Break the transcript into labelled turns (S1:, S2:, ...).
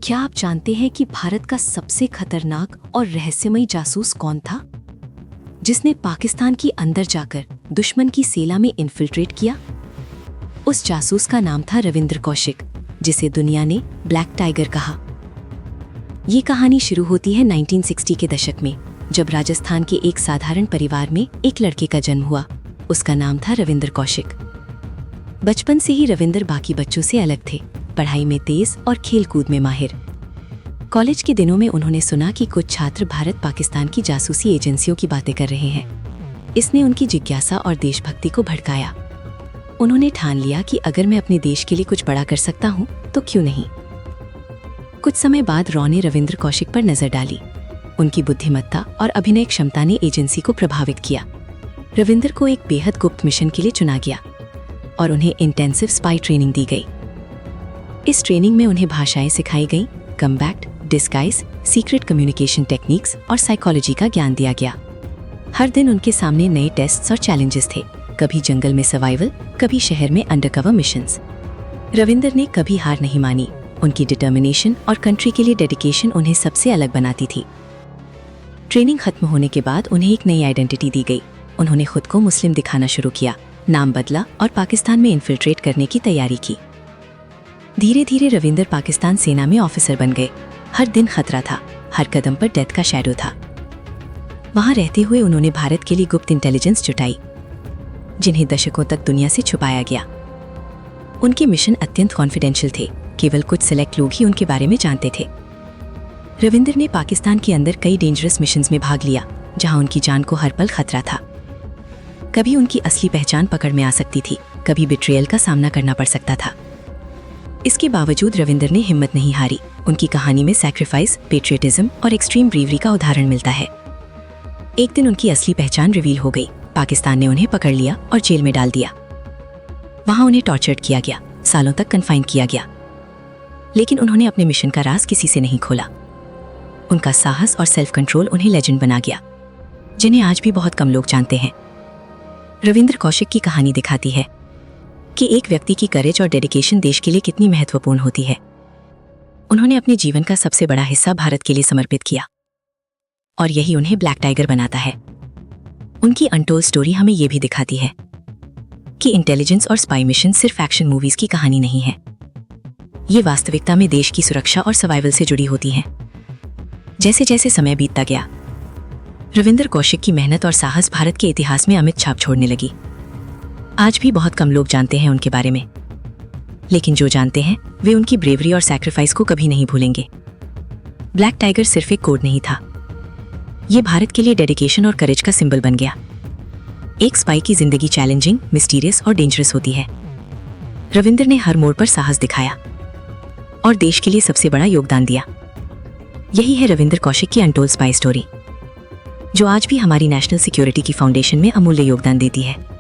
S1: क्या आप जानते हैं कि भारत का सबसे खतरनाक और रहस्यमयी जासूस कौन था, जिसने पाकिस्तान की अंदर जाकर दुश्मन की सेना में इन्फिल्ट्रेट किया? उस जासूस का नाम था रविंद्र कौशिक, जिसे दुनिया ने ब्लैक टाइगर कहा। ये कहानी शुरू होती है 1960 के दशक में, जब राजस्थान के एक साधारण परिवार में एक लड़के का जन्म हुआ। उसका नाम था रविंद्र कौशिक। बचपन से ही रविंद्र बाकी बच्चों से अलग थे, पढ़ाई में तेज और खेलकूद में माहिर। कॉलेज के दिनों में उन्होंने सुना कि कुछ छात्र भारत पाकिस्तान की जासूसी एजेंसियों की बातें कर रहे हैं। इसने उनकी जिज्ञासा और देशभक्ति को भड़काया। उन्होंने ठान लिया कि अगर मैं अपने देश के लिए कुछ बड़ा कर सकता हूं तो क्यों नहीं। कुछ समय बाद रॉ ने रविंद्र कौशिक पर नजर डाली। उनकी बुद्धिमत्ता और अभिनय क्षमता ने एजेंसी को प्रभावित किया। रविंद्र को एक बेहद गुप्त मिशन के लिए चुना गया और उन्हें इंटेंसिव स्पाई ट्रेनिंग दी गई। इस ट्रेनिंग में उन्हें भाषाएं सिखाई गईं, combat, disguise, secret communication techniques और साइकोलॉजी का ज्ञान दिया गया। हर दिन उनके सामने नए टेस्ट्स और चैलेंजेस थे, कभी जंगल में सर्वाइवल, कभी शहर में अंडरकवर मिशंस। रविंद्र ने कभी हार नहीं मानी। उनकी डिटर्मिनेशन और कंट्री के लिए डेडिकेशन उन्हें सबसे अलग बनाती थी। ट्रेनिंग खत्म होने के बाद उन्हें एक नई आइडेंटिटी दी गई। उन्होंने खुद को मुस्लिम दिखाना शुरू किया, नाम बदला और पाकिस्तान में इन्फिल्ट्रेट करने की तैयारी की। धीरे धीरे रविंद्र पाकिस्तान सेना में ऑफिसर बन गए। हर दिन खतरा था, हर कदम पर डेथ का शैडो था। वहां रहते हुए उन्होंने भारत के लिए गुप्त इंटेलिजेंस जुटाई, जिन्हें दशकों तक दुनिया से छुपाया गया। उनके मिशन अत्यंत कॉन्फिडेंशियल थे, केवल कुछ सेलेक्ट लोग ही उनके बारे में जानते थे। रविंद्र ने पाकिस्तान के अंदर कई डेंजरस मिशंस में भाग लिया, जहां उनकी जान को हर पल खतरा था। कभी उनकी असली पहचान पकड़ में आ सकती थी, कभी बिट्रेयल का सामना करना पड़ सकता था। इसके बावजूद रविंद्र ने हिम्मत नहीं हारी। उनकी कहानी में सैक्रिफाइस, पेट्रियटिज्म और एक्सट्रीम ब्रेवरी का उदाहरण मिलता है। एक दिन उनकी असली पहचान रिवील हो गई। पाकिस्तान ने उन्हें पकड़ लिया और जेल में डाल दिया। वहां उन्हें टॉर्चर्ड किया गया, सालों तक कन्फाइन किया गया। लेकिन उन्होंने अपने मिशन का राज किसी से नहीं खोला। उनका साहस और सेल्फ कंट्रोल उन्हें लेजेंड बना गया, जिन्हें आज भी बहुत कम लोग जानते हैं। रविंद्र कौशिक की कहानी दिखाती है कि एक व्यक्ति की करेज और डेडिकेशन देश के लिए कितनी महत्वपूर्ण होती है। उन्होंने अपने जीवन का सबसे बड़ा हिस्सा भारत के लिए समर्पित किया, और यही उन्हें ब्लैक टाइगर बनाता है। उनकी अनटोल्ड स्टोरी हमें यह भी दिखाती है कि इंटेलिजेंस और स्पाई मिशन सिर्फ एक्शन मूवीज की कहानी नहीं है। ये वास्तविकता में देश की सुरक्षा और सर्वाइवल से जुड़ी होती हैं। जैसे जैसे समय बीतता गया, रविंद्र कौशिक की मेहनत और साहस भारत के इतिहास में अमिट छाप छोड़ने लगी। आज भी बहुत कम लोग जानते हैं उनके बारे में, लेकिन जो जानते हैं वे उनकी ब्रेवरी और सैक्रिफाइस को कभी नहीं भूलेंगे। ब्लैक टाइगर सिर्फ एक कोड नहीं था, ये भारत के लिए डेडिकेशन और करेज का सिंबल बन गया। एक स्पाई की जिंदगी चैलेंजिंग, मिस्टीरियस और डेंजरस होती है। रविंद्र ने हर मोड़ पर साहस दिखाया और देश के लिए सबसे बड़ा योगदान दिया। यही है रविंद्र कौशिक की अनटोल्ड स्पाई स्टोरी, जो आज भी हमारी नेशनल सिक्योरिटी की फाउंडेशन में अमूल्य योगदान देती है।